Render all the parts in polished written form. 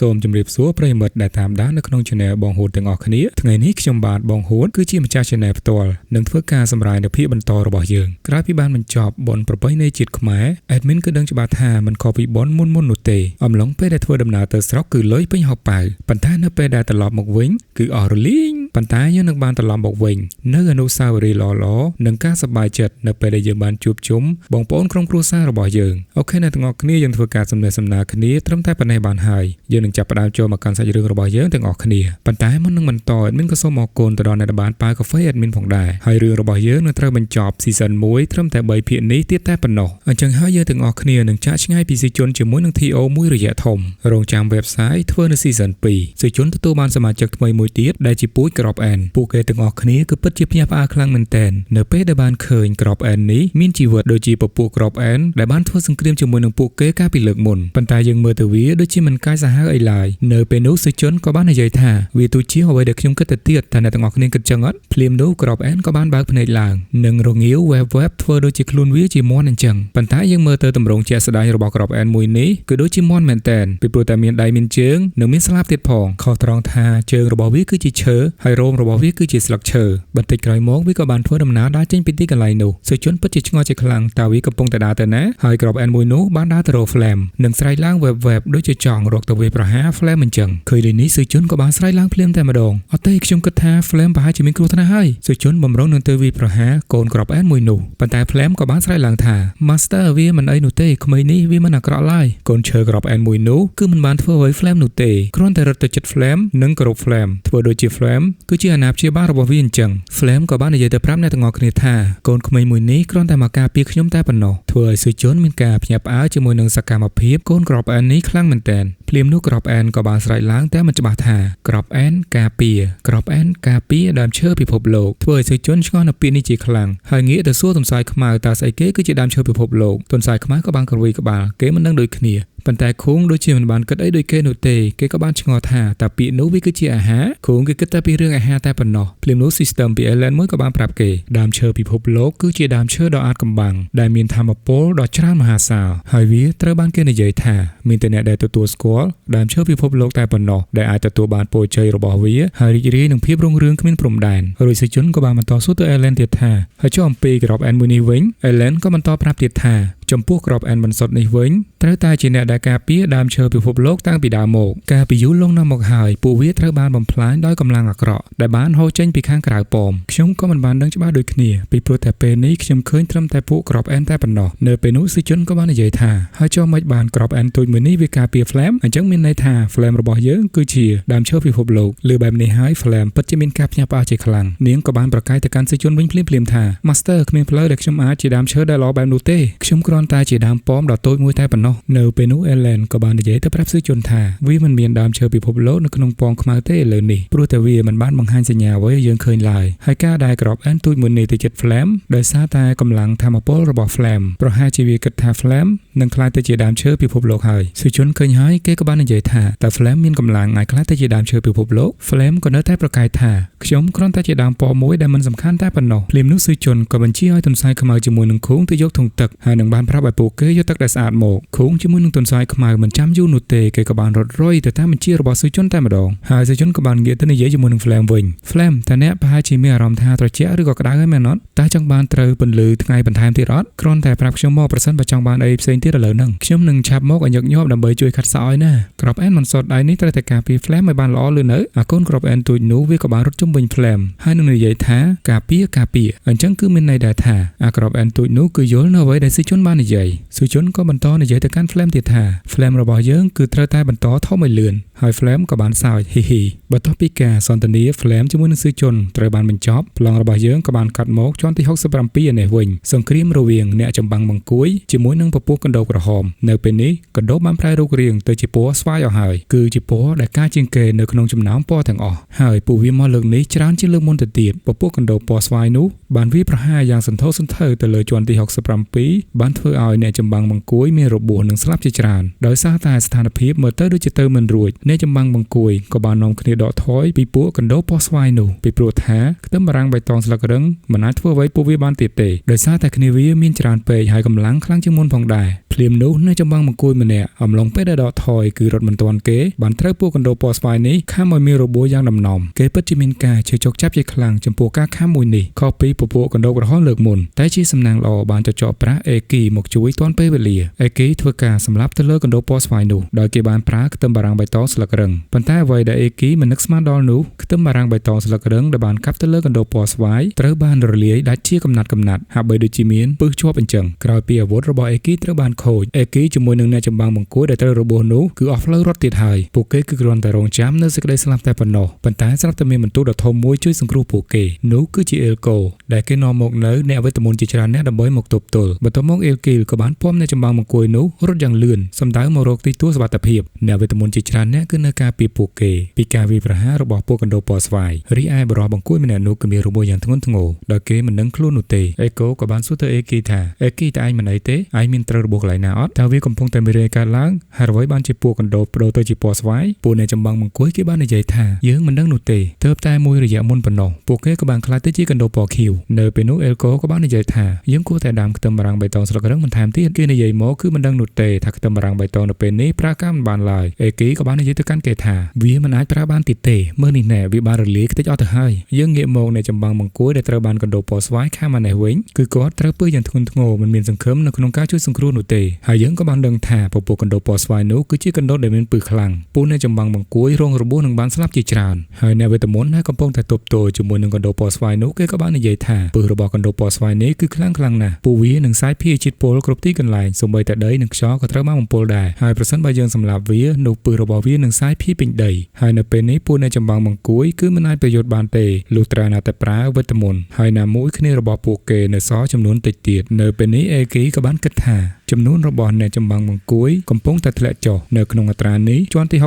សូមជម្រាបសួរប្រិយមិត្តដែលតាមដាននៅក្នុង Channel បងហួតទាំងអស់គ្នាថ្ងៃនេះខ្ញុំបាទបងហួតគឺជាម្ចាស់ Channel ផ្ទាល់នឹងធ្វើការសម្រាយនៅភាពបន្តរបស់យើងក្រោយពីបានបញ្ចប់បុណ្យប្រពៃណីជាតិខ្មែរ Admin គឺដឹងច្បាស់ថាមិនខុសពីបុណ្យមុននោះទេអំឡុងពេលដែលធ្វើដំណើរទៅស្រុកគឺលុយពេញហោប៉ៅប៉ុន្តែនៅពេលដែលត្រឡប់មកវិញគឺអស់រលីងប៉ុន្តែយើងនឹងបានត្រឡប់មកវិញនៅអនុស្សាវរីយ៍ល្អៗនិងការសប្បាយចិត្តនៅពេលដែលយើងបានជួបជុំបងប្អូនក្រុមគ្រួសាររបស់យើងអូខេអ្នកទាំងអស់គ្នាយើងធ្វើការសំណេះសំណាលគ្នាត្រឹមតែប៉ុណ្ណេះបានហើយយើងនឹងចាប់ផ្ដើមចូលមកកាន់សាច់រឿងរបស់យើងទាំងអស់គ្នាប៉ុន្តែមុននឹងបន្ត Admin ក៏សូមអរគុណទៅដល់អ្នកដែលបានប៉ាកាហ្វេ Admin ផងដែរហើយរឿងរបស់យើងនឹងត្រូវបញ្ចប់ Season 1 ត្រឹមតែ3ភាគនេះទៀតតែប៉ុណ្ណោះអញ្ចឹងហើយយើងទាំងអស់គ្នានឹងចាក់ឆ្ងាយពីសិជនជាមួយនឹង TO មួយរយៈធំរងចាំ website ធ្វើនៅ Season 2សិជនទទួលបានសមាជិកថ្មីមួយទៀតដែលជាពូជក្របអែនពួកគេទាំងអស់គ្នាគឺពិតជាភ្ញាក់ផ្អើលខ្លាំងមែនទែននៅពេលដែលបានឃើញក្របអែននេះមានជីវិតដូចជាពពួកក្របអែនដែលបានធ្វើសង្គ្រាមជាមួយនឹងពួកគេកាលពីលើកមុនប៉ុន្តែយើងមើលទៅវាដូចជាមិនកាយសាហាវអីឡើយនៅពេលនោះសិជនក៏បាននិយាយថាវាទូជាអ្វីដែលខ្ញុំគិតទៅទៀតតែអ្នកទាំងអស់គ្នាគិតចឹងអត់ភ្លាមនោះក្របអែនក៏បានបើកភ្នែកឡើងនិងរងាវវែបធ្វើដូចជាខ្លួនវាជាមាន់អញ្ចឹងប៉ុន្តែយើងមើលទៅទម្រង់ជាក់ស្ដែងរបស់ក្របអែនមួយនេះគឺដូចជាមាន់មែនទែនពីព្រោះតែមានដៃមានជើងនិងមានស្លាបទៀតផងខុសត្រង់ថាជើងរបស់វាគឺជាឈើហើយរោមរបស់វាគឺជាស្លឹកឈើបន្តិចក្រោយមកវាក៏បានធ្វើដំណើរដើរចេញពីទីកន្លែងនោះសិជនពិតជាឆ្ងល់ជាខ្លាំងតើវាកំពុងតែដើរទៅណាហើយក្របអែនមួយនោះបានដើរទៅរក Flame និងស្រែកឡើងវែបដូចជាចង់រកទៅវាប្រហារ Flame អញ្ចឹងឃើញលេនេះសិជនក៏បានស្រែកឡើងភ្លាមតែម្ដងអត់ទេខ្ញុំគិតថា Flame ប្រហែលជាមានគ្រោះថ្នាក់ហើយសិជនបំរុងនឹងទៅវាប្រហារកូនក្របអែនមួយនោះប៉ុន្តែ Flame ក៏បានស្រែកឡើងថា Master វាមិនអីនោះទេក្មេងនេះវាមិនអាក្រក់ឡើយកូនឈើក្របអែនមួយនោះគឺមិនបានធ្វើអ្វី Flame នោះទេគ្រាន់តែរត់ទៅជិត Flame និងគោរព Flame ធ្វើដូចជា Flame គឺជាអាណាព្យាបាលរបស់វាអញ្ចឹង Flame ក៏បាននិយាយទៅប្រាប់អ្នកទាំងអស់គ្នាថាកូនក្មេងមួយនេះគ្រាន់តែមកការពារខ្ញុំតែប៉ុណ្ណោះធ្វើឲ្យសិជនមានការភ្ញាក់ផ្អើលជាមួយនឹងសកម្មភាពកូនក្របអែននេះខ្លាំងមែនទែនភ្លាមនោះក្របអែនក៏បានស្រែកឡើងតែមិនច្បាស់ថាក្របអែនការពារក្របអែនការពារដើមឈើពិភពលោកធ្វើឲ្យសិជនឆ្ងល់នៅពាក្យនេះជាខ្លាំងហើយងាកទៅសួរទន្សាយខ្មៅតើស្អីគេគឺជាដើមឈើពិភពលោកទន្សាយខ្មៅក៏បានក្រវីក្បាលគេមិនដឹងដូចគ្នាប៉ុន្តែខូងដូចជាមិនបានគិតអីដូចគេនោះទេគេក៏បានឆ្ងល់ថាតើពាក្យនោះវាគឺជាអាហារខូងគេគិតតែពីរឿងអាហារតែប៉ុណ្ណោះភ្លាមនោះ System ពី Alien មួយក៏បានប្រាប់គេដើមឈើពិភពលោកគឺជាដើមឈើដ៏អាចកំបាំងដែលមានថាមពលដ៏ច្រើនមហាសាលហើយវាត្រូវបានគេនិយាយថាមានតែអ្នកដែលទទួលស្គាល់ដើមឈើពិភពលោកតែប៉ុណ្ណោះដែលអាចទទួលបានពរជ័យរបស់វាហើយរីករាយនឹងភាពរុងរឿងគ្មានព្រំដែនរួចសិជនក៏បានបន្តសួរទៅ Alien ទៀតថាហើយចុះអំពីក្របអែនមួយនេះវិញ Alien ក៏បន្តប្រាប់ទៀតថាចំពោះក្របអែនបន្សុទ្ធនេះវិញត្រូវតែជាអ្នកដែលការពារដើមឈើពិភពលោកតាំងពីដើមមកកាលពីយូរលង់ណាស់មកហើយពួកវាត្រូវបានបំផ្លាញដោយកម្លាំងអាក្រក់ដែលបានហូរចេញពីខាងក្រៅប៉មខ្ញុំក៏មិនបានដឹងច្បាស់ដូចគ្នាពីព្រោះតែពេលនេះខ្ញុំឃើញត្រឹមតែពួកក្របអែនតែប៉ុណ្ណោះនៅពេលនោះសិជនក៏បាននិយាយថាហើយចុះមិនបានក្របអែនទូចមួយនេះវាការពារ Flame អញ្ចឹងមានន័យថា Flame របស់យើងគឺជាដើមឈើពិភពលោកលើបែបនេះហើយ Flame ពិតជាមានការភ្ញាក់ផ្អើលជាខ្លាំងនាងក៏បានប្រកាសទៅកាន់សិជនវិញភ្លាមៗថា Master គ្មានផ្លូវដែលខ្ញុំអាចជាដើមឈើដែលល្អបែបនោះទេខ្ញុំគ្រាន់តែជាដើមប៉មដ៏តូចមួយតែប៉ុណ្ណោះនៅពេលនោះ Ellen ក៏បាននិយាយទៅប្រាប់សិជនថាវាមិនមានដើមឈើពិភពលោកនៅក្នុងពងខ្មៅទេឥឡូវនេះព្រោះតែវាមិនបានបង្ហាញសញ្ញាអ្វីឲ្យយើងឃើញឡើយហើយការដែលក្របអែនទូចមួយនេះទៅជិត Flame ដោយសារតែកម្លាំងថាមពលរបស់ Flame ប្រហែលជាវាគិតថា Flame នឹងក្លាយទៅជាដើមឈើពិភពលោកហើយសិជនឃើញហើយគេក៏បាននិយាយថាតើ Flame មានកម្លាំងអាចក្លាយទៅជាដើមឈើពិភពលោក Flame ក៏នៅតែប្រកែកថាខ្ញុំគ្រាន់តែជាដើមប៉មមួយដែលមិនសំខាន់តែប៉ុណ្ណោះភ្លាមនោះសិជនក៏បញ្ជាឲ្យទន្សាយខ្មៅជាមួយនឹងខូងទៅយកធុងទឹកហើយនឹងបានប្រាប់ឲ្យពួកគេយកទឹកដែលស្អាតមកខូងជាមួយនឹងទន្សាយខ្មៅមិនចាំយូរនោះទេគេក៏បានរត់រុយទៅតាមបញ្ជារបស់សិជនតែម្ដងហើយសិជនក៏បានងាកទៅនិយាយជាមួយនឹង Flame វិញ Flame តើអ្នកប្រហែលជាមានអារម្មណ៍ថាត្រជាក់ឬក៏ក្តៅហើយមែនអត់តើចង់បានត្រូវពន្លឺថ្ងៃបន្ថែមទៀតអត់គ្រាន់តែប្រាប់ខ្ញុំមកប្រសិនបើចង់បានអីផ្សេងទៀតឥឡូវហ្នឹងខ្ញុំនឹងឆាប់មកឲ្យញឹកញាប់ដើម្បីជួយខាត់សក់ឲ្យណាក្របអែនមិនសតដៃនេះត្រូវតែការពារ Flame ឲ្យបានល្អលឿននៅអាកូនក្របអែនទូចនោះវាក៏បានរត់ជុំវិញ Flame ហើយនឹងនិយាយថាការពារអញ្ចឹងគឺមានន័យដែរថាអាក្របអែនទូចនោះគឺយល់នៅអ្វីដែលសិជនបាននិយាយសិជនក៏បន្តនិយាយទៅកាន់ Flame ទៀតថា Flame របស់យើងគឺត្រូវតែបន្តធំឲ្យលឿនហើយ Flame ក៏បានសើចហ៊ីបន្ទាប់ពីការសន្ទនា Flame ជាមួយនឹងសិជនត្រូវបានបញ្ចប់ប្លង់របស់យើងក៏បានកាត់មកជាន់ទី67ឯនេះវិញសង្គ្រាមរវាងអ្នកចម្បាំងបង្គួយជាមួយនឹងពពួកកណ្ដូបក្រហមនៅពេលនេះកណ្ដូបបានប្រែរូបរាងទៅជាពណ៌ស្វាយអស់ហើយគឺជាពណ៌ដែលការជាងគេនៅក្នុងចំណោមពណ៌ទាំងអស់ហើយពួកវាមកលើកនេះច្រើនជាងលើកមុនទៅទៀតពពួកកណ្ដូបពណ៌ស្វាយនោះបានវាប្រហារយ៉ាងសន្ធោសន្ធៅទៅលើជាន់ទី67បានធ្វើឲ្យអ្នកចម្បាំងបង្គួយមានរបួសនិងស្លាប់ជាច្រើនដោយសារតែស្ថានភាពមើលទៅដូចជាទៅមិនរួចអ្នកចម្បាំងបង្គួយក៏បាននាំគ្នាដកថយពីពួកកណ្ដូបពណ៌ស្វាយនោះពីព្រោះថាខ្ទឹមបារាំងបៃតងស្លឹករឹងមិនអាចធ្វើអ្វីពួកវាបានទៀតទេដោយសារតែគ្នាវាមានច្រើនពេកហើយកម្លាំងខ្លាំងជាងមុនផងដែរ ភ្លាមនោះនៅចំបាំងអង្គុយម្នាក់អំឡុងពេលដែលដកថយគឺរត់មិនទាន់គេបានត្រូវពួកកណ្ដោពណ៌ស្វាយនេះខំឲ្យមានរបួសយ៉ាងដំណំគេពិតជាមានការជឿចុកចាប់ជាខ្លាំងចំពោះការខំមួយនេះខុសពីពពួកកណ្ដោក្រហមលើកមុនតែជាសំណាងល្អបានចចកប្រាក់អេគីមកជួយទាន់ពេលវេលាអេគីធ្វើការសម្លាប់ទៅលើកណ្ដោពណ៌ស្វាយនោះដោយគេបានប្រើខ្ទឹមបារាំងបៃតងស្លឹករឹងប៉ុន្តែអ្វីដែលអេគីមិននឹកស្មានដល់នោះខ្ទឹមបារាំងបៃតងស្លឹករឹងដែលបានកាប់ទៅលើកណ្ដោពណ៌ស្វាយត្រូវបានរលាយដាច់ជាកំណាត់ហាក់បីដូចជាមានពឹសជាប់អញ្ចឹងក្រោយពីអាវុធរបស់អេគីត្រូវបានខូចអេគីជាមួយនឹងអ្នកចម្បាំងបង្គួយដែលត្រូវរបួសនោះគឺអស់ផ្លូវរត់ទៀតហើយពួកគេគឺគ្រាន់តែរងចាំនៅសេចក្តីស្លាប់តែប៉ុណ្ណោះប៉ុន្តែស្រាប់តែមានបន្ទូលដ៏ធំមួយជួយសង្គ្រោះពួកគេនោះគឺជាអេលកូដែលគេនាំមកនៅអ្នកវេទមន្តជាច្រើនអ្នកដើម្បីមកទប់ទល់បន្ទាប់មកអេលគីលក៏បានពំអ្នកចម្បាំងបង្គួយនោះរត់យ៉ាងលឿនសម្ដៅមករកទីទួលសុវត្ថិភាពអ្នកវេទមន្តជាច្រើនអ្នកគឺនៅការពារពួកគេពីការវាយប្រហាររបស់ពួកកណ្ដោពណ៌ស្វាយរីឯបរិះបង្គួយម្នាក់នោះគឺមានរបួសយ៉ាងធ្ងន់ធ្ងរដោយគេមិនដឹងខ្លួននោះទេអេកូក៏បានសួរទៅអេគីថាអេគីតើឯងមិនអីទេឯងមានត្រូវរបួសកន្លែងណាអត់តើវាកំពុងតែមានរាយកើតឡើងហើយអ្វីបានជាពួកកណ្ដោបដូរទៅជាពណ៌ស្វាយពួកអ្នកចម្បាំងបង្គួយគេបាននិយាយថាយើងមិនដឹងនោះទេទើបតែមួយរយៈមុនប៉ុណ្ណោះពួកគេក៏បានខ្លាចទៅជាកណ្ដោពណ៌ខៀវនៅពេលនោះអេលកូក៏បាននិយាយថាយើងគួរតែដាំខ្ទឹមបារាំងបៃតងស្លឹករឹងបន្ថែមទៀតគេនិយាយមកគឺមិនដឹងនោះទេថាខ្ទឹមបារាំងបៃតងនៅពេលនេះប្រើការមិនបានឡើយអេគីក៏បាននិយាយទៅកាន់គេថាវាមិនអាចប្រើបានទៀតទេមើលនេះណែវាបានរលាយខ្ទេចអស់ទៅហើយយើងងាកមកអ្នកចម្បាំងបង្គួយដែលត្រូវបានកណ្ដោពណ៌ស្វាយខាងម៉ានេះវិញគឺគាត់ត្រូវពើយ៉ាងធ្ងន់ធ្ងរមិនមានសង្ឃឹមនៅក្នុងការជួយសង្គ្រោះនោះទេហើយយើងក៏បានដឹងថាពពួកកណ្ដោពណ៌ស្វាយនោះគឺជាកណ្ដោដែលមានពឹសខ្លាំងពួកអ្នកចម្បាំងបង្គួយរងរបួសនិងបានស្លាប់ជាច្រើនហើយអ្នកវេទមន្តដែលកំពុងតែទប់ទល់ជាមួយនឹងកណ្ដោពណ៌ស្វាយនោះគេក៏បាននិយាយថាពឹសរបស់កណ្ដោពណ៌ស្វាយនេះគឺខ្លាំងណាស់ពួកវានឹងសាយភាយជាតិពុលគ្រប់ទីកន្លែងសូម្បីតែដីនិងខ្យល់ក៏ត្រូវបានបំពុលដែរហើយប្រសិនបើយើងសម្លាប់វានោះពឹសរបស់វានឹងសាយភាយពេញដីហើយនៅពេលនេះពួកអ្នកចម្បាំងបង្គួយគឺមិនអាចប្រយុទ្ធបានទេលុះត្រាតែប្រើវេទមន្តហើយណាមួយគ្នារបស់ពួកគេនៅសល់ចំនួនតិចទៀតនៅពេលនេះអេគីក៏បានគិតថាចំនួនរបស់អ្នកចម្បាំងបង្គួយកំពុងតែធ្លាក់ចុះនៅក្នុងអត្រានេះជាន់ទី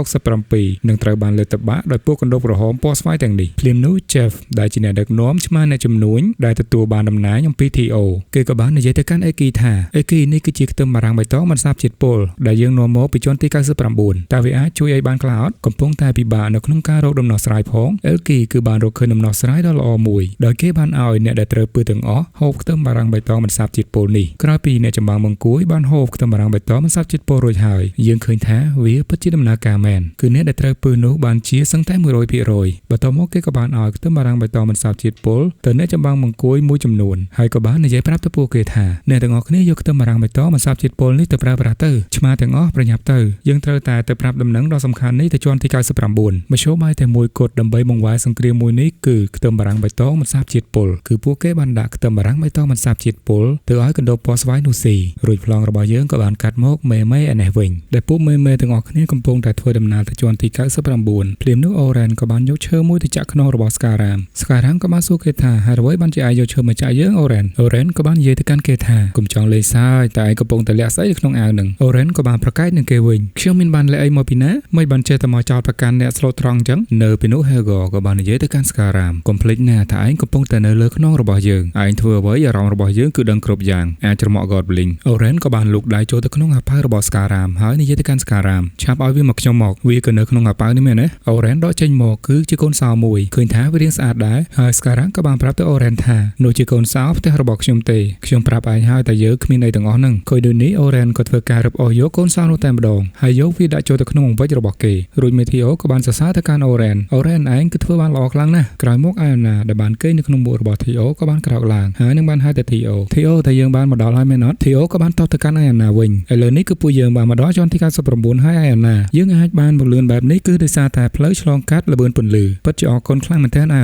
67នឹងត្រូវបានលើកតបាក់ដោយពួកកណ្ដោក្រហមពណ៌ស្វាយទាំងនេះភ្លាមនោះ Jeff ដែលជាអ្នកដឹកនាំឆ្មាអ្នកជំនួញដែលទទួលបានតំណែងអំពី TO គេក៏បាននិយាយទៅកាន់អេគីថាអេគីនេះគឺជាខ្ទឹមបារាំងបៃតងមិនសាបជាតិពុលដែលយើងនាំមកពីជាន់ទី99តើវាអាចជួយឲ្យបានខ្លះអត់កំពុងតែពិបាកនៅក្នុងការរកដំណោះស្រាយផងអេលគីគឺបានរកឃើញដំណោះស្រាយដ៏ល្អមួយដោយគេបានឲ្យអ្នកដែលត្រូវពើទាំងអស់ហូបខ្ទឹមបារាំងបៃតងមិនសាបជាតិពុលនេះក្រោយពីអ្នកចម្បាំងបង្គួយបានហូបខ្ទឹមបារាំងបៃតងមិនសាបជាតិពុលរួចហើយយើងឃើញថាវាពិតជាដំណើរការមែនគឺអ្នកដែលត្រូវពើនោះបានជាសឹងតែ 100% បន្ទាប់មកគេក៏បានឲ្យខ្ទឹមបារាំងបៃតងមិនសាបជាតិពុលទៅអ្នកចម្បាំងបង្គួយមួយចំនួនហើយក៏បាននិយាយប្រាប់ទៅពួកគេថាអ្នកទាំងអស់គ្នាយកខ្ទឹមបារាំងបៃតងមិនសាបជាតិពុលនេះទៅប្រើប្រាស់ទៅឆ្មាទាំងអស់ប្រញាប់ទៅយើងត្រូវតែទៅប្រាប់ដំណឹងដ៏សំខាន់នេះទៅជាន់ទី99មធ្យោបាយតែមួយគត់ដើម្បីបង្វែរសង្គ្រាមមួយនេះគឺខ្ទឹមបារាំងបៃតងមិនសាបជាតិពុលគឺពួកគេបានដាក់ខ្ទឹមបារាំងបៃតងមិនសាបជាតិពុលទៅឲ្យកណ្ដោពណ៌ស្វាយនោះស៊ីរួចប្លង់របស់យើងក៏បានកាត់មកមេឯនេះវិញដែលពួកមេទាំងអស់គ្នាកំពុងតែធ្វើដំណើរទៅជាន់ទី99ភ្លាមនោះអូរ៉ែនក៏បានយកឈើមួយទៅចាក់ក្នុងរបស់ស្ការ៉ាមក៏បានសួរគេថាហើយអ្វីបានជាឯងយកឈើមកចាក់យើងអូរ៉ែនក៏បាននិយាយទៅកាន់គេថាកុំចង់លេងសើចតែឯងកំពុងតែលាក់ស្អីនៅក្នុងអាវនឹងអូរ៉ែនក៏បានប្រកែកនឹងគេវិញខ្ញុំមានបានលាក់អីមកពីណាមិនបានចេះតែមកចោលប្រកាន់អ្នកស្លូតត្រង់អញ្ចឹងនៅពេលនោះ Helga ក៏បាននិយាយទៅកាន់ស្ការ៉ាមកុំភ្លេចណាថាឯងកំពុងតែនៅលើខ្នងរបស់យើងឯងធ្វើអ្វីអារម្មណ៍របស់យើងគឺដឹងគ្រប់យ៉ាងអាចច្រមុះ Godblink អូរ៉ែនក៏បានលូកដៃចូលទៅក្នុងអាប៉ៅរបស់ស្ការ៉ាមហើយនិយាយទៅកាន់ស្ការ៉ាមឆាប់ឲ្យវាមកខ្ញុំមកវាក៏នៅក្នុងអាប៉ៅនេះមែនទេអូរ៉ែនដកចេញមកគឺជាកូនសោមួយឃើញថាវារាងស្អាតដែរហើយស្ការ៉ាមក៏បានប្រាប់ទៅអូរ៉ែនថានោះជាកូនសោផ្ទះរបស់ខ្ញុំទេខ្ញុំប្រាប់ឯងហើយតែយើងគ្មានអីទាំងអស់ហ្នឹងឃើញដូចនេះអូរ៉ែនក៏ធ្វើការរឹបអូសយកកូនសោនោះតែម្ដងហើយយកវាដាក់ចូលទៅក្នុងបង្វិចរបស់គេរួចមេធីអូក៏បានសរសើរទៅកាន់អូរ៉ែនឯងគឺធ្វើបានល្អខ្លាំងណាស់ក្រោយមកអាយណាដែលបានគេងនៅក្នុងមួករបស់ធីអូក៏បានក្រោកឡើងហើយនឹងបានហៅទៅធីអូតែយើងបានមកដល់ហើយមែនអត់ធីអូក៏បានតបទៅកាន់អាយណាវិញឥឡូវនេះគឺពួកយើងបានមកដល់ជាន់ទី99ហើយអាយណាយើងអាចបានមកលឿនបែបនេះគឺដោយសារតែផ្លូវឆ្លងកាត់ល្បឿនពន្លឺពិតជាអរគុណខ្លាំងមែនទែនអ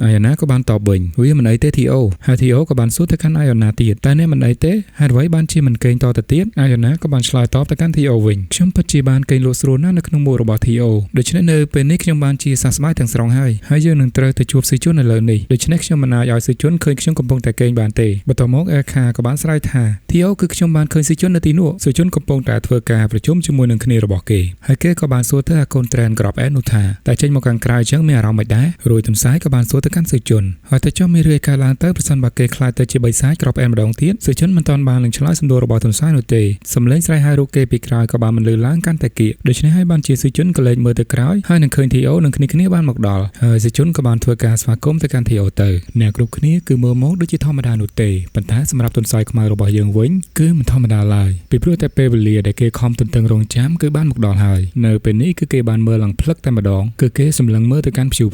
ាយណាក៏បានតបវិញវាមិនអីទេធីអូហើយធីអូក៏បានសួរទៅកាន់អាយណាទៀតតែអ្នកមិនអីទេហេតុអ្វីបានជាមិនគេងតទៅទៀតអាយណាក៏បានឆ្លើយតបទៅកាន់ធីអូវិញខ្ញុំពិតជាបានគេងលក់ស្រួលណាស់នៅក្នុងមួករបស់ធីអូដូច្នេះនៅពេលនេះខ្ញុំបានជាសះស្បើយទាំងស្រុងហើយយើងនឹងត្រូវទៅជួបស៊ីជុននៅលើនេះដូច្នេះខ្ញុំមិនអាចឲ្យស៊ីជុនឃើញខ្ញុំកំពុងតែគេងបានទេបន្ទាប់មកអេខាក៏បានស្រែកថាធីអូគឺខ្ញុំបានឃើញស៊ីជុននៅទីនោះស៊ីជុនកំពុងតែធ្វើការប្រជុំជាមួយនឹងគ្នារបស់គេហើយគេក៏បានសួរទៅអាកូនត្រែនក្របអែននោះថាតែចេញមកខាងក្រៅអញ្ចឹងមានអារម្មណ៍មិនដែររួចទន្សាយក៏បានសួរទៅកាន់ស៊ីជុនហើយតែចុះមានរឿងកើតឡើងទៅប្រសិនបើគេខ្លាចទៅជាបិសាចក្របអែនម្ដងទៀតស៊ីជុនមិនទាន់បាននឹងឆ្លើយសំដួលរបស់ទន្សាយនោះទេសំឡេងស្រែកហៅរកគេពីក្រៅក៏បានមិនលឺឡើងកាន់តែគៀកដូច្នេះហើយបានជាស៊ីជុនក៏លេចមើលទៅក្រោយហើយនឹងឃើញធីអូនឹងគ្នាបានមកដល់ហើយស៊ីជុនក៏បានធ្វើការស្វាគមន៍ទៅកាន់ធីអូទៅអ្នកគ្រប់គ្នាគឺមើលមកដូចជាធម្មតានោះទេប៉ុន្តែសម្រាប់ទន្សាយខ្មៅរបស់យើងវិញគឺមិនធម្មតា ដាឡើយពីព្រោះតែពេលវេលាដែលគេខំទន្ទឹងរង់ចាំគឺបានមកដល់ហើយនៅពេលនេះគឺគេបានមើលឡើងផ្លឹកតែម្ដងគឺគេសម្លឹងមើលទៅកាន់ព្យូ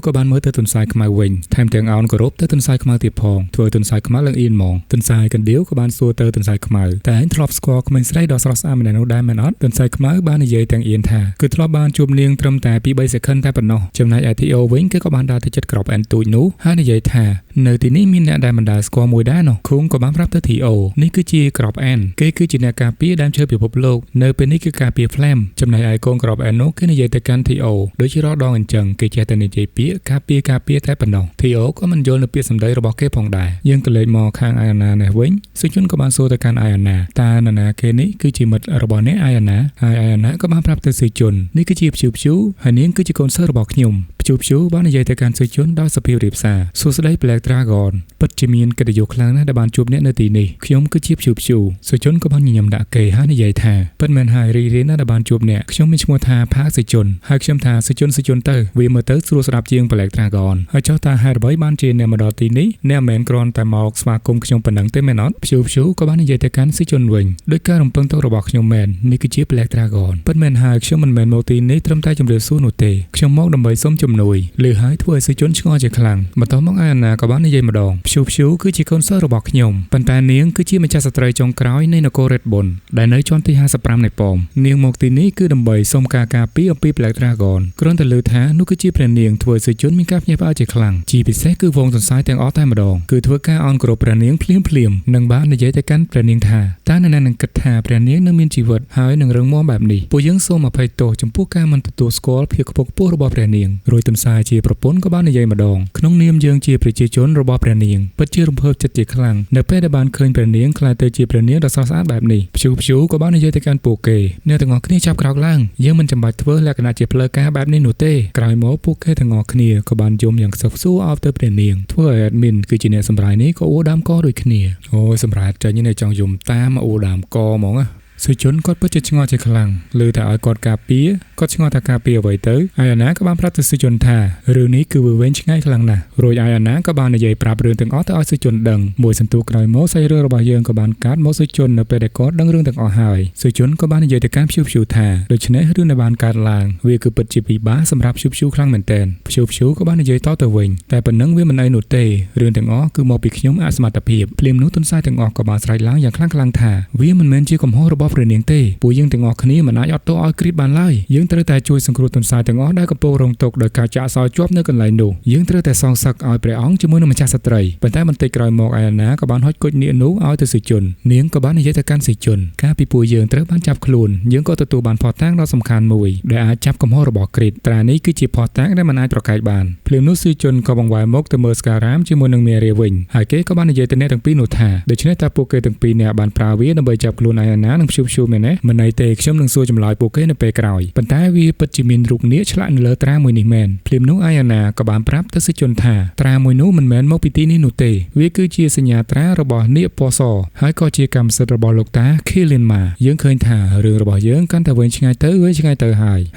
ក៏បានមើលទៅទន្សាយខ្មៅវិញថែមទាំងអោនគោរពទៅទន្សាយខ្មៅទៀតផងធ្វើទន្សាយខ្មៅឡើងអៀនមកទន្សាយកណ្ដៀវក៏បានសួរទៅទន្សាយខ្មៅតែឯងធ្លាប់ស្គាល់ក្មេងស្រីដ៏ស្រស់ស្អាតម្នាក់នោះដែរមែនអត់ទន្សាយខ្មៅបាននិយាយទាំងអៀនថាគឺធ្លាប់បានជួបនាងត្រឹមតែ2-3 សេខិនតែប៉ុណ្ណោះចំណែកឯធីអូវិញគឺក៏បានដើរទៅជិតក្របអែនទូចនោះហើយនិយាយថានៅទីនេះមានអ្នកដែលមិនដែលស្គាល់មួយដែរនោះឃុំក៏បានប្រាប់ទៅធីអូនេះគឺជាក្របអែនគេគឺជាអ្នកការពារដើមឈើពិភពលោកនៅពេលនេះគឺការពារហ្វ្លែមចំណែកឯកូនក្របអែននោះគេនិយាយទៅកាន់ធីអូដូចជារដងអញ្ចឹងគេចេះតែនិយាយពាក្យការពារតែប៉ុណ្ណោះធីអូក៏មិនយល់នៅពាក្យសម្ដីរបស់គេផងដែរយើងក៏លេចមកខាងអាយ៉ាណានេះវិញសុជនក៏បានសួរទៅកាន់អាយ៉ាណាតើនរណាគេនេះគឺជាមិត្តរបស់អ្នកអាយ៉ាណាហើយអាយ៉ាណាក៏បានប្រាប់ទៅសុជននេះគឺជាព្យូហើយនាងគឺជាកូនសិស្សរបស់ខ្ញុំព្យូបាននិយាយទៅកាន់សុជនដោយសភាពរៀបសារសួស្ដី Black Dragon ពិតជាមានកិត្តិយសខ្លាំងណាស់ដែលបានជួបអ្នកនៅទីនេះខ្ញុំគឺជាព្យូសុជនក៏បានញញឹមដាក់គេហើយនិយាយថាពិតមែនហើយរីករាយណាស់ដែលបានជួបអ្នកខ្ញុំមានឈ្មោះថាផាសុជនហើយខ្ញុំថាសុជនទៅវាមើលទៅស្រួលស្ដាប់ជាង Black Dragon ហើយចុះតើហេតុអ្វីបានជាអ្នកមកដល់ទីនេះអ្នកមិនមែនគ្រាន់តែមកស្វាគមន៍ខ្ញុំប៉ុណ្ណឹងទេមែនអត់ព្យូក៏បាននិយាយទៅកាន់សុជនវិញដោយការរំពឹងទុករបស់ខ្ញុំមែននេះគឺជា Black Dragon ពិតមែនហើយខ្ញុំមិនមែនមកទីនេះត្រឹមតែជម្រាបសួរនោះទេខ្ញុំមកដើម្បីសុំជំនួយលើហើយធ្វើឲ្យសុជនឆ្ងល់ជាខ្លាំងបន្ទាប់មកអាយ៉ាណាក៏បាននិយាយម្ដងព្យូគឺជាកូនសិស្សរបស់ខ្ញុំប៉ុន្តែនាងគឺជាម្ចាស់ស្ត្រីចុងក្រោយនៃនគរ Red Bull ដែលនៅជាន់ទី55នៃប៉មនាងមកទីនេះគឺដើម្បីសុំការការពារអំពី Black Dragon គ្រាន់តែលើថានោះគឺជាព្រះនាងធ្វើឲ្យសុជនមានការភ្ញាក់ផ្អើលជាខ្លាំងជាពិសេសគឺវងទន្សាយទាំងអស់តែម្ដងគឺធ្វើការអន់គោរពព្រះនាងភ្លាមនិងបាននិយាយទៅកាន់ព្រះនាងថាតើនរណានឹងគិតថាព្រះនាងនឹងមានជីវិតហើយនឹងរឹងមាំបែបនេះពួកយើងសូមអភ័យទោសចំពោះការមិនទទួលស្គាល់ភាពខ្ពង់ខ្ពស់របស់ព្រះនាងរួចទន្សាយជាប្រពន្ធក៏បាននិយាយម្ដងក្នុងនាមយើងជាប្រជាជនរបស់ព្រះនាងពិតជារំភើបចិត្តជាខ្លាំងនៅពេលដែលបានឃើញព្រះនាងក្លាយទៅជាព្រះនាងដ៏ស្រស់ស្អាតបែបនេះព្យូក៏បាននិយាយទៅកាន់ពួកគេអ្នកទាំងអស់គ្នាចាប់ក្រោកឡើងយើងមិនចាំបាច់ធ្វើលក្ខណៈជាផ្លូវការបែបនេះនោះទេក្រោយមកពួកគេទាំងអស់គ្នាក៏បានយំយ៉ាងខ្សឹកខ្សួលអោបទៅព្រះនាងធ្វើឲ្យ admin គឺជាអ្នកសម្រាយនេះក៏អួរដើមកដូចគ្នាអូយសម្រាប់ចេញនេះចង់យំតាមអួរដើមកហ្មងសុជនគាត់ពិតជាឆ្ងល់ជាខ្លាំងលើតែឲ្យគាត់ការពារគាត់ឆ្ងល់ថាការពារអ្វីទៅអាយ៉ាណាក៏បានប្រាប់ទៅសុជនថារឿងនេះគឺវាវែងឆ្ងាយខ្លាំងណាស់រួចអាយ៉ាណាក៏បាននិយាយប្រាប់រឿងទាំងអស់ទៅឲ្យសុជនដឹងមួយសន្ទុះក្រោយមកសាច់រឿងរបស់យើងក៏បានកាត់មកសុជននៅពេលដែលគាត់ដឹងរឿងទាំងអស់ហើយសុជនក៏បាននិយាយទៅកាន់ព្យូថាដូច្នេះរឿងដែលបានកើតឡើងវាគឺពិតជាពិបាកសម្រាប់ព្យូខ្លាំងមែនទែនព្យូក៏បាននិយាយតទៅវិញតែប៉ុណ្ណឹងវាមិនអីនោះទេរឿងទាំងអស់គឺមកពីខ្ញុំអសមត្ថភាពភ្លាមនោះទន្សាយទាំងអស់ក៏បានស្រែកឡើងយ៉ាងខ្លាំងថាវាមិនមែនជាកំហុសរបស់ព្រះនាងទេពួកយើងទាំងអស់គ្នាមិនអាចអត់ទោសឲ្យគ្រីតបានឡើយយើងត្រូវតែជួយសង្គ្រោះទន្សាយទាំងអស់ដែលកំពុងរងទុក្ខដោយការចាក់សោជាប់នៅកន្លែងនោះយើងត្រូវតែសងសឹកឲ្យព្រះអង្គជាមួយនឹងម្ចាស់ស្ត្រីប៉ុន្តែបន្តិចក្រោយមកអាយ៉ាណាក៏បានហុចគុជនាគនោះឲ្យទៅសុជននាងក៏បាននិយាយទៅកាន់សុជនការពីពួកយើងត្រូវបានចាប់ខ្លួនយើងក៏ទទួលបានភស្តុតាងដ៏សំខាន់មួយដែលអាចចាប់កំហុសរបស់គ្រីតត្រានេះគឺជាភស្តុតាងដែលមិនអាចប្រកែកបានភ្លាមនោះសុជនក៏បង្វែរមកទៅមើលស្ការ៉ាមជាមួយនឹងមេរាវិញហើយគេក៏បាននិយាយទៅអ្នកទាំងពីរនោះថាដូច្នេះតើពួកគេទាំងពីរនាក់បានប្រើវាដើម្បីចាប់ខ្លួនអាយ៉ាណានិងព្យូមែនទេមិនន័យទេខ្ញុំនឹងសួរចម្លើយពួកគេនៅពេលក្រោយប៉ុន្តែវាពិតជាមានរូបនាគឆ្លាក់នៅលើត្រាមួយនេះមែនភ្លាមនោះអាយ៉ាណាក៏បានប្រាប់ទៅសុជនថាត្រាមួយនោះមិនមែនមកពីទីនេះនោះទេវាគឺជាសញ្ញាត្រារបស់នាគពណ៌សហើយក៏ជាកម្មសិទ្ធិរបស់លោកតា Khilima យើងឃើញថារឿងរបស់យើងកាន់តែវែងឆ្ងាយទៅ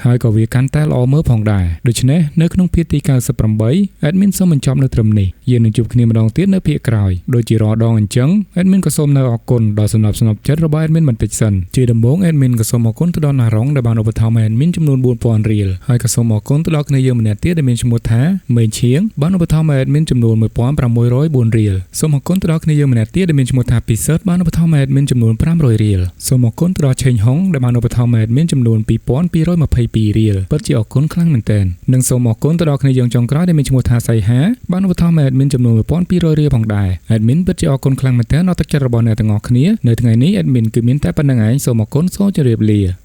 ហើយក៏វាកាន់តែល្អមើលផងដែរដូច្នេះនៅក្នុងភាគទី98 admin សូមបញ្ចប់នៅត្រឹមនេះយើងនឹងជួបគ្នាម្ដងទៀតនៅភាគក្រោយដូចជារាល់ដងអញ្ចឹង admin ក៏សូមនៅអរគុណដល់សំណប់ចិត្តរបស់ admin បន្តិចសិនជាដំបូង admin ក៏សូមអរគុណទៅដល់ណារ៉ុងដែលបានឧបត្ថម្ភ admin ចំនួន 4000 រៀលហើយក៏សូមអរគុណទៅដល់គ្នាយើងម្នាក់ទៀតដែលមានឈ្មោះថាមេឈៀងបានឧបត្ថម្ភ admin ចំនួន 1604 រៀលសូមអរគុណទៅដល់គ្នាយើងម្នាក់ទៀតដែលមានឈ្មោះថាពិសិដ្ឋបានឧបត្ថម្ភ admin ចំនួន500រៀលសូមអរគុណទៅដល់ឆេងហុងដែលបានឧបត្ថម្ភ admin ចំនួន2222រៀលពិតជាអរគុណខ្លាំងមែនទែននិងសូមអរគុណទៅដល់គ្នាយើងចុងក្រោយដែលមានឈ្មោះថាសៃហាបានឧបត្ថម្ភ admin ចំនួន1200រៀលផងដែរ admin ពិតជាអរគុណខ្លាំងមែនទែនដល់ទឹកចិត្តរបស់អ្នកទាំងអស់គ្នានៅថ្ងៃនេះ admin គឺមានតែប៉ុណ្្នឹងឯងសូមអរគុណសូមជម្រាបលា